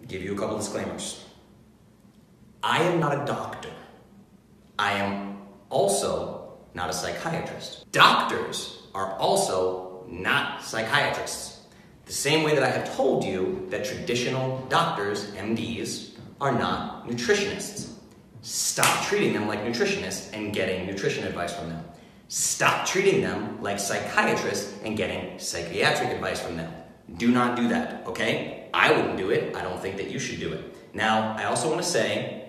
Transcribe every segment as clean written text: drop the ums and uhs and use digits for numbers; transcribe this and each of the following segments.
give you a couple disclaimers. I am not a doctor. I am also not a psychiatrist. Doctors are also not psychiatrists. The same way that I have told you that traditional doctors, MDs, are not nutritionists. Stop treating them like nutritionists and getting nutrition advice from them. Stop treating them like psychiatrists and getting psychiatric advice from them. Do not do that, okay? I wouldn't do it. I don't think that you should do it. Now, I also want to say,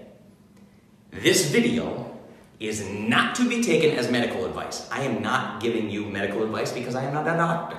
this video is not to be taken as medical advice. I am not giving you medical advice because I am not a doctor.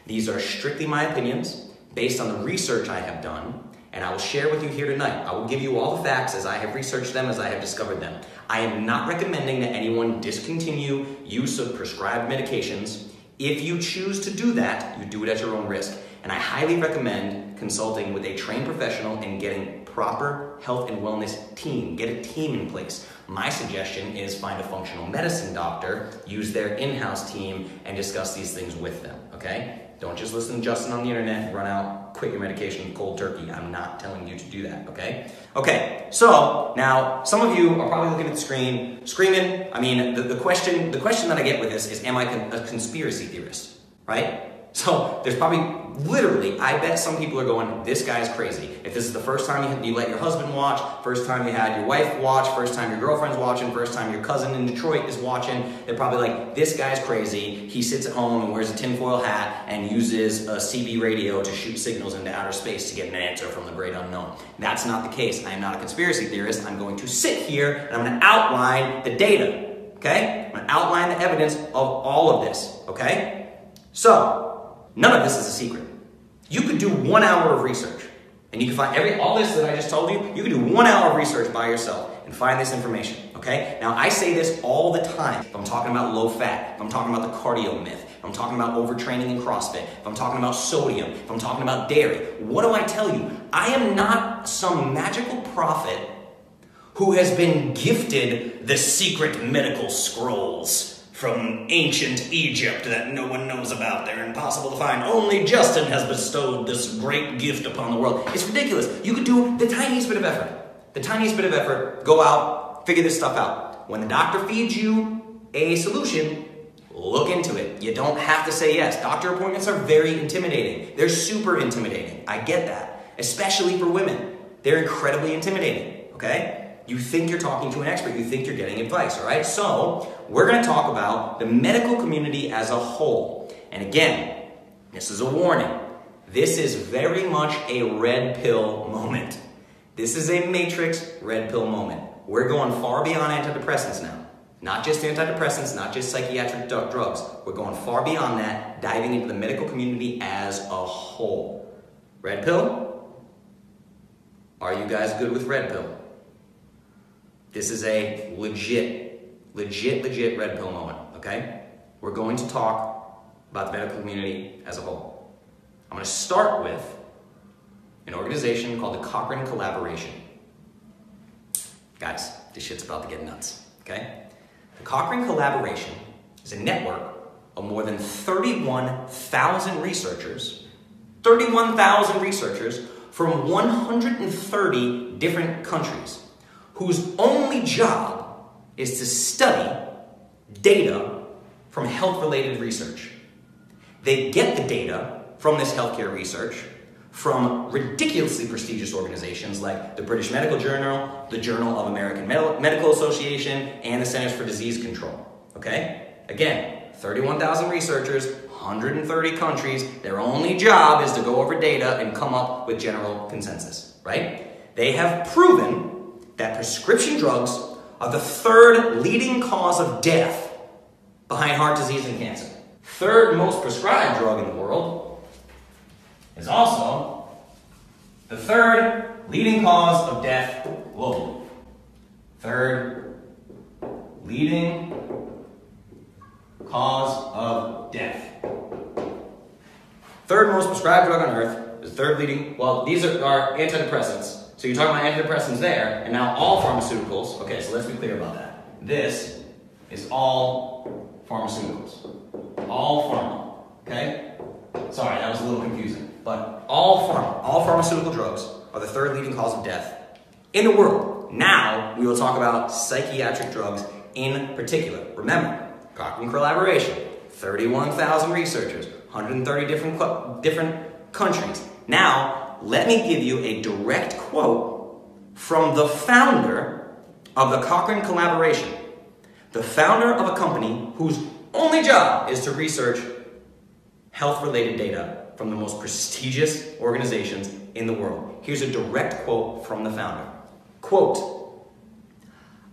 These are strictly my opinions based on the research I have done, and I will share with you here tonight. I will give you all the facts as I have researched them, as I have discovered them. I am not recommending that anyone discontinue use of prescribed medications. If you choose to do that, you do it at your own risk. And I highly recommend consulting with a trained professional and getting proper health and wellness team. Get a team in place. My suggestion is find a functional medicine doctor, use their in-house team, and discuss these things with them, okay? Don't just listen to Justin on the internet, run out, quit your medication cold turkey. I'm not telling you to do that, okay? Okay, so now some of you are probably looking at the screen, screaming. I mean, the question that I get with this is, am I a conspiracy theorist, right? So there's probably literally, I bet some people are going, this guy's crazy. If this is the first time you let your husband watch, first time you had your wife watch, first time your girlfriend's watching, first time your cousin in Detroit is watching, they're probably like, this guy's crazy. He sits at home and wears a tinfoil hat and uses a CB radio to shoot signals into outer space to get an answer from the great unknown. That's not the case. I am not a conspiracy theorist. I'm going to sit here and I'm going to outline the data, okay? I'm going to outline the evidence of all of this, okay? So, none of this is a secret. You could do 1 hour of research, and you can find all this that I just told you, you can do 1 hour of research by yourself and find this information, okay? Now, I say this all the time. If I'm talking about low fat, if I'm talking about the cardio myth, if I'm talking about overtraining in CrossFit, if I'm talking about sodium, if I'm talking about dairy, what do I tell you? I am not some magical prophet who has been gifted the secret medical scrolls from ancient Egypt that no one knows about. They're impossible to find. Only Justin has bestowed this great gift upon the world. It's ridiculous. You could do the tiniest bit of effort. The tiniest bit of effort. Go out, figure this stuff out. When the doctor feeds you a solution, look into it. You don't have to say yes. Doctor appointments are very intimidating. They're super intimidating. I get that. Especially for women. They're incredibly intimidating, okay? You think you're talking to an expert. You think you're getting advice, all right? So, we're going to talk about the medical community as a whole. And again, this is a warning. This is very much a red pill moment. This is a matrix red pill moment. We're going far beyond antidepressants now. Not just antidepressants, not just psychiatric drugs. We're going far beyond that, diving into the medical community as a whole. Red pill? Are you guys good with red pill? This is a legit red pill moment, okay? We're going to talk about the medical community as a whole. I'm going to start with an organization called the Cochrane Collaboration. Guys, this shit's about to get nuts, okay? The Cochrane Collaboration is a network of more than 31,000 researchers, from 130 different countries, whose only job is to study data from health-related research. They get the data from this healthcare research from ridiculously prestigious organizations like the British Medical Journal, the Journal of American Medical Association, and the Centers for Disease Control, okay? Again, 31,000 researchers, 130 countries, their only job is to go over data and come up with general consensus, right? They have proven that prescription drugs are the third leading cause of death behind heart disease and cancer. Third most prescribed drug in the world is also the third leading cause of death globally. Third leading cause of death. Third most prescribed drug on earth is third leading, well, these are antidepressants. So you're talking about antidepressants there, and now all pharmaceuticals. Okay, so let's be clear about that. This is all pharmaceuticals. All pharma, okay? Sorry, that was a little confusing. But all pharma, all pharmaceutical drugs are the third leading cause of death in the world. Now, we will talk about psychiatric drugs in particular. Remember, Cochrane Collaboration, 31,000 researchers, 130 different countries. Now, let me give you a direct quote from the founder of the Cochrane Collaboration, the founder of a company whose only job is to research health-related data from the most prestigious organizations in the world. Here's a direct quote from the founder. Quote,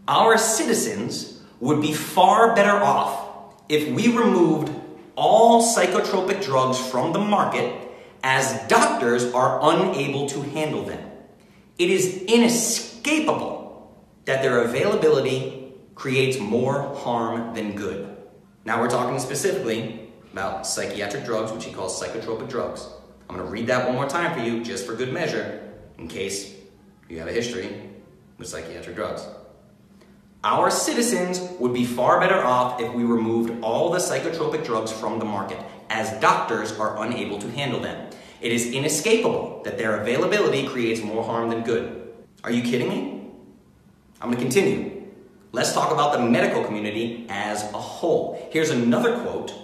"Our citizens would be far better off if we removed all psychotropic drugs from the market, as doctors are unable to handle them. It is inescapable that their availability creates more harm than good." Now we're talking specifically about psychiatric drugs, which he calls psychotropic drugs. I'm going to read that one more time for you, just for good measure, in case you have a history with psychiatric drugs. "Our citizens would be far better off if we removed all the psychotropic drugs from the market, as doctors are unable to handle them. It is inescapable that their availability creates more harm than good." Are you kidding me? I'm going to continue. Let's talk about the medical community as a whole. Here's another quote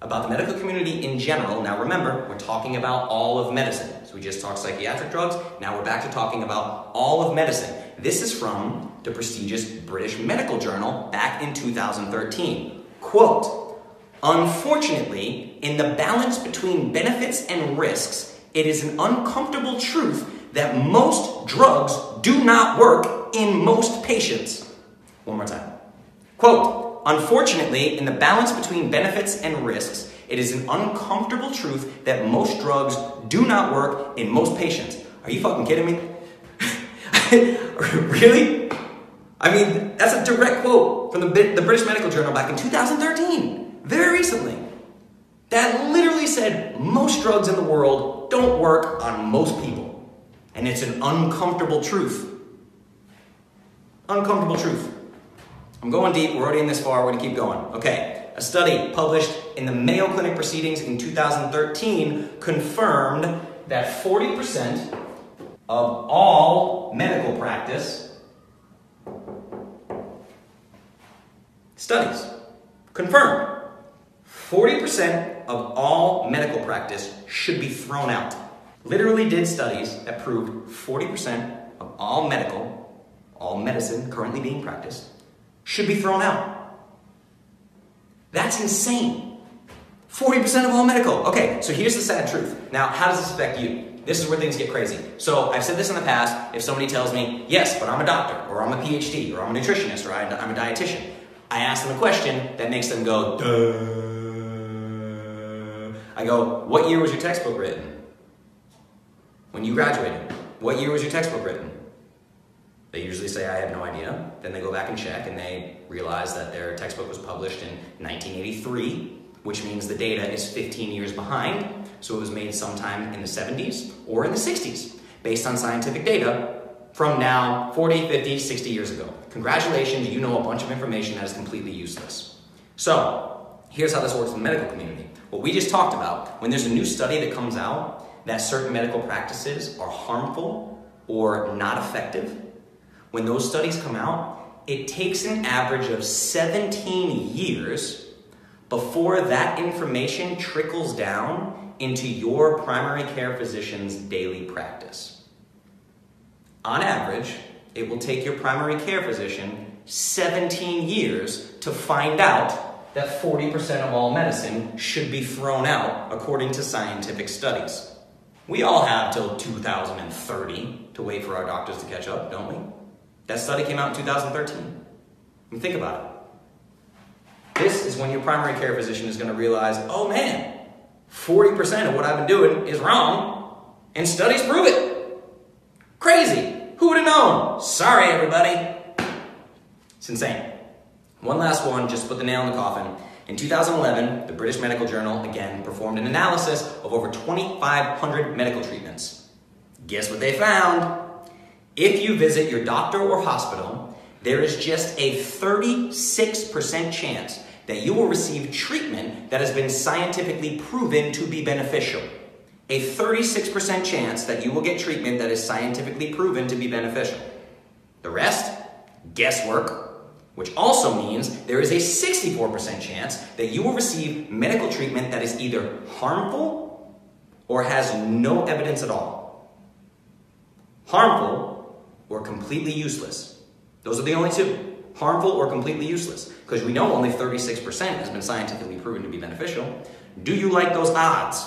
about the medical community in general. Now remember, we're talking about all of medicine. So we just talked psychiatric drugs, now we're back to talking about all of medicine. This is from the prestigious British Medical Journal back in 2013. Quote, "Unfortunately, in the balance between benefits and risks, it is an uncomfortable truth that most drugs do not work in most patients." One more time. Quote, "Unfortunately, in the balance between benefits and risks, it is an uncomfortable truth that most drugs do not work in most patients." Are you fucking kidding me? Really? I mean, that's a direct quote from the British Medical Journal back in 2013, very recently. That literally said most drugs in the world don't work on most people. And it's an uncomfortable truth. Uncomfortable truth. I'm going deep, we're already in this far, we're gonna keep going. Okay, a study published in the Mayo Clinic Proceedings in 2013 confirmed that 40% of all medical practice studies confirmed 40% of all medical practice should be thrown out. Literally did studies that proved 40% of all medicine currently being practiced should be thrown out. That's insane. 40% of all medical. Okay, so here's the sad truth. Now, how does this affect you? This is where things get crazy. So I've said this in the past. If somebody tells me, yes, but I'm a doctor, or I'm a PhD, or I'm a nutritionist, or I'm a dietitian, I ask them a question that makes them go, duh. I go, what year was your textbook written? When you graduated, what year was your textbook written? They usually say, I have no idea. Then they go back and check, and they realize that their textbook was published in 1983, which means the data is 15 years behind. So it was made sometime in the 70s or in the 60s, based on scientific data from now 40, 50, 60 years ago. Congratulations, you know a bunch of information that is completely useless. So here's how this works in the medical community. What we just talked about, when there's a new study that comes out that certain medical practices are harmful or not effective, when those studies come out, it takes an average of 17 years before that information trickles down into your primary care physician's daily practice. On average, it will take your primary care physician 17 years to find out that 40% of all medicine should be thrown out according to scientific studies. We all have till 2030 to wait for our doctors to catch up, don't we? That study came out in 2013. I mean, think about it. This is when your primary care physician is going to realize, oh man, 40% of what I've been doing is wrong, and studies prove it. Crazy. Who would have known? Sorry, everybody. It's insane. One last one, just to put the nail in the coffin. In 2011, the British Medical Journal, again, performed an analysis of over 2,500 medical treatments. Guess what they found? If you visit your doctor or hospital, there is just a 36% chance that you will receive treatment that has been scientifically proven to be beneficial. a 36% chance that you will get treatment that is scientifically proven to be beneficial. The rest, guesswork, which also means there is a 64% chance that you will receive medical treatment that is either harmful or has no evidence at all. Harmful or completely useless. Those are the only two. Harmful or completely useless. Because we know only 36% has been scientifically proven to be beneficial. Do you like those odds?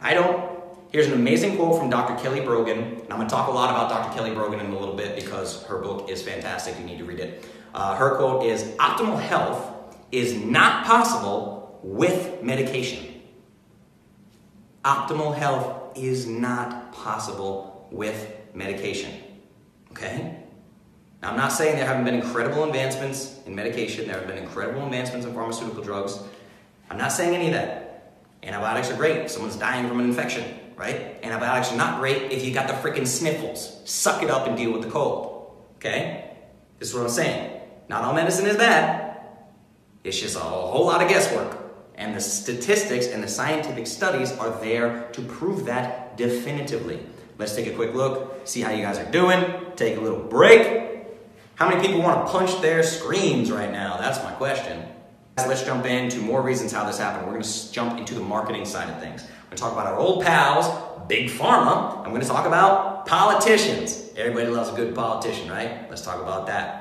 I don't. Here's an amazing quote from Dr. Kelly Brogan. And I'm going to talk a lot about Dr. Kelly Brogan in a little bit because her book is fantastic. You need to read it. Her quote is, "Optimal health is not possible with medication." Optimal health is not possible with medication. Okay? Now, I'm not saying there haven't been incredible advancements in medication. There have been incredible advancements in pharmaceutical drugs. I'm not saying any of that. Antibiotics are great if someone's dying from an infection, right? Antibiotics are not great if you got the freaking sniffles. Suck it up and deal with the cold. Okay? This is what I'm saying. Not all medicine is bad. It's just a whole lot of guesswork. And the statistics and the scientific studies are there to prove that definitively. Let's take a quick look, see how you guys are doing, take a little break. How many people want to punch their screens right now? That's my question. Let's jump into more reasons how this happened. We're going to jump into the marketing side of things. We're going to talk about our old pals, Big Pharma. I'm going to talk about politicians. Everybody loves a good politician, right? Let's talk about that.